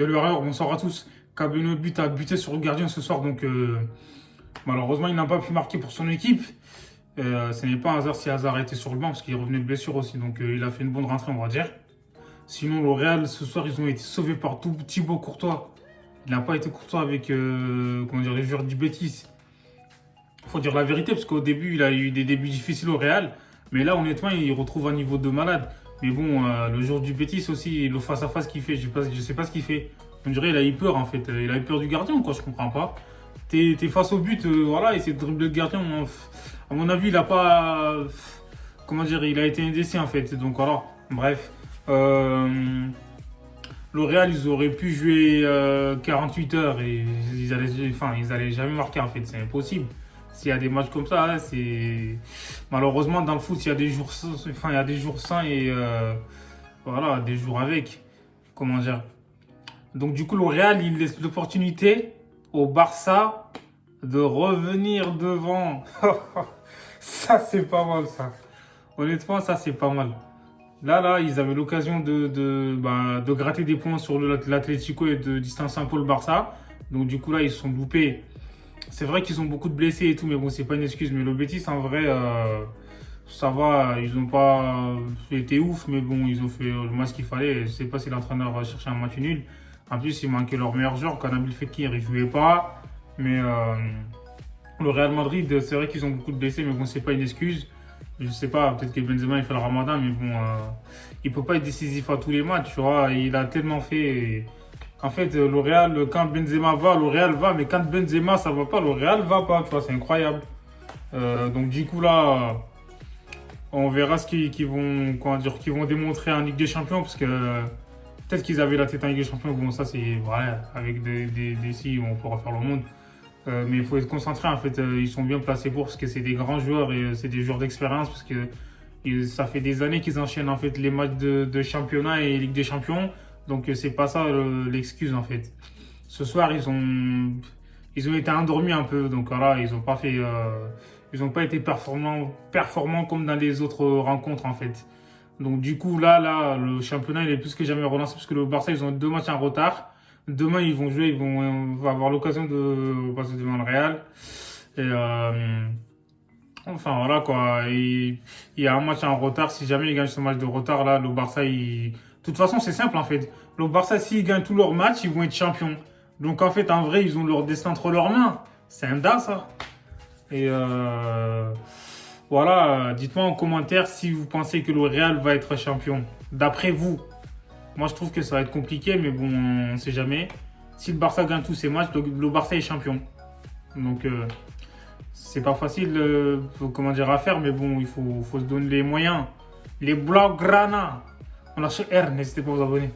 Et le Real, on saura tous qu'Abenobut a buté sur le gardien ce soir. Donc, malheureusement, il n'a pas pu marquer pour son équipe. Ce n'est pas un hasard si Hazard était sur le banc parce qu'il revenait de blessure aussi. Donc, il a fait une bonne rentrée, on va dire. Sinon, le Real, ce soir, ils ont été sauvés par Thibaut Courtois. Il n'a pas été courtois avec les joueurs du Betis. Il faut dire la vérité, parce qu'au début, il a eu des débuts difficiles au Real. Mais là, honnêtement, il retrouve un niveau de malade. Mais bon, le joueur du Betis aussi, le face-à-face qu'il fait, je sais pas ce qu'il fait. On dirait qu'il a eu peur, en fait. Il a eu peur du gardien, quoi, je comprends pas. T'es face au but, voilà, essaie de dribbler le gardien. À mon avis, il a pas. Comment dire, il a été indécis, en fait. Donc voilà, bref. Le Real, ils auraient pu jouer 48 heures et ils allaient jamais marquer, en fait. C'est impossible. S'il y a des matchs comme ça, hein, c'est malheureusement dans le foot, il y a des jours, il y a des jours sans et voilà, des jours avec. Comment dire? Donc du coup, le Real, il laisse l'opportunité au Barça de revenir devant. Ça, c'est pas mal, ça. Honnêtement, ça, c'est pas mal. Là, ils avaient l'occasion de gratter des points sur l'Atlético et de distancer un peu le Barça. Donc du coup, là, ils se sont loupés. C'est vrai qu'ils ont beaucoup de blessés et tout, mais bon, c'est pas une excuse. Mais le Betis, en vrai, ça va. Ils ont pas été ouf, mais bon, ils ont fait le match qu'il fallait. Je sais pas si l'entraîneur va chercher un match nul. En plus, il manquait leur meilleur joueur. Nabil Fekir, il jouait pas. Mais le Real Madrid, c'est vrai qu'ils ont beaucoup de blessés, mais bon, c'est pas une excuse. Je sais pas, peut-être que Benzema, il fait le ramadan, mais bon, il peut pas être décisif à tous les matchs, tu vois. Il a tellement fait. En fait, le Real, quand Benzema va, le Real va, mais quand Benzema ça va pas, le Real va pas, tu vois, c'est incroyable. Donc du coup là, on verra ce qu'ils vont, qu'ils vont démontrer en Ligue des Champions, parce que peut-être qu'ils avaient la tête en Ligue des Champions. Bon, ça c'est voilà, avec des si on pourra faire le monde. Mais il faut être concentré en fait. Ils sont bien placés pour parce que c'est des grands joueurs et c'est des joueurs d'expérience parce que ça fait des années qu'ils enchaînent en fait les matchs de championnat et Ligue des Champions. Donc c'est pas ça l'excuse en fait. Ce soir ils ont été endormis un peu, donc voilà, ils ont pas été performants comme dans les autres rencontres en fait. Donc du coup là le championnat il est plus que jamais relancé parce que le Barça ils ont 2 matchs en retard. Demain ils vont jouer, on va avoir l'occasion de passer devant le Real. Et enfin voilà quoi, il y a un match en retard. Si jamais ils gagnent ce match de retard là, le Barça De toute façon, c'est simple en fait. Le Barça, s'ils gagnent tous leurs matchs, ils vont être champions. Donc en fait, en vrai, ils ont leur destin entre leurs mains. C'est un das, ça. Et voilà, dites-moi en commentaire si vous pensez que le Real va être champion. D'après vous. Moi, je trouve que ça va être compliqué, mais bon, on ne sait jamais. Si le Barça gagne tous ses matchs, le Barça est champion. Donc, c'est pas facile à faire, mais bon, il faut se donner les moyens. Les Blaugrana. On lâche R, n'hésitez pas à vous abonner.